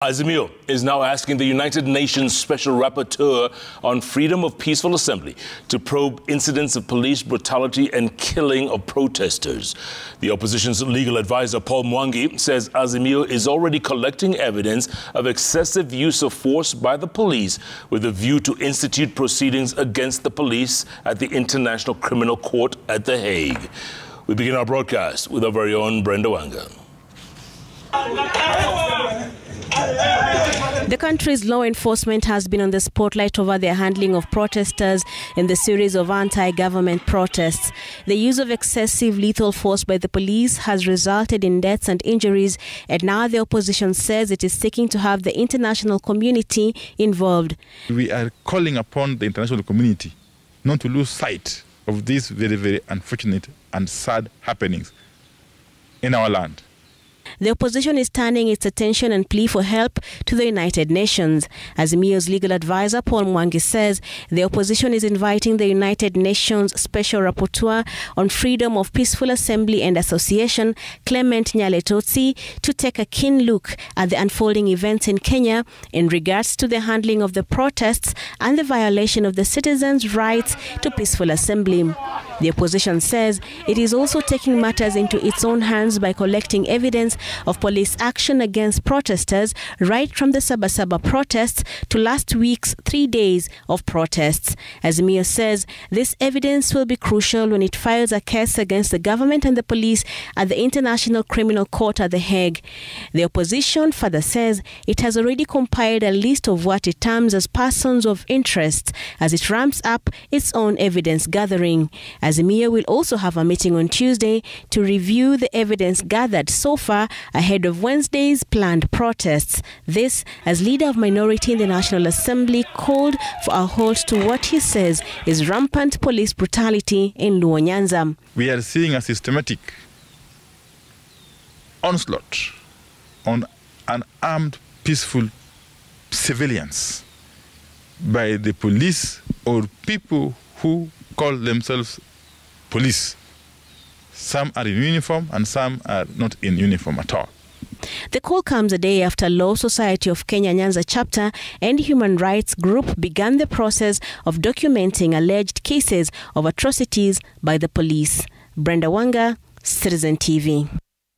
Azimio is now asking the United Nations Special Rapporteur on freedom of peaceful assembly to probe incidents of police brutality and killing of protesters. The opposition's legal advisor, Paul Mwangi, says Azimio is already collecting evidence of excessive use of force by the police with a view to institute proceedings against the police at the International Criminal Court at The Hague. We begin our broadcast with our very own Brenda Wanga. The country's law enforcement has been on the spotlight over their handling of protesters in the series of anti-government protests. The use of excessive lethal force by the police has resulted in deaths and injuries, and now the opposition says it is seeking to have the international community involved. We are calling upon the international community not to lose sight of these very, very unfortunate and sad happenings in our land. The opposition is turning its attention and plea for help to the United Nations. Azimio's legal advisor, Paul Mwangi, says the opposition is inviting the United Nations Special Rapporteur on freedom of peaceful assembly and association, Clement Nyaletotsi, to take a keen look at the unfolding events in Kenya in regards to the handling of the protests and the violation of the citizens' rights to peaceful assembly. The opposition says it is also taking matters into its own hands by collecting evidence of police action against protesters right from the Sabasaba protests to last week's 3 days of protests. Azimio says this evidence will be crucial when it files a case against the government and the police at the International Criminal Court at The Hague. The opposition further says it has already compiled a list of what it terms as persons of interest as it ramps up its own evidence gathering. Azimio will also have a meeting on Tuesday to review the evidence gathered so far ahead of Wednesday's planned protests. This as leader of minority in the National Assembly called for a halt to what he says is rampant police brutality in Luo Nyanza. We are seeing a systematic onslaught on unarmed, peaceful civilians by the police or people who call themselves police. Some are in uniform and some are not in uniform at all. The call comes a day after Law Society of Kenya Nyanza chapter and human rights group began the process of documenting alleged cases of atrocities by the police. Brenda Wanga, Citizen TV.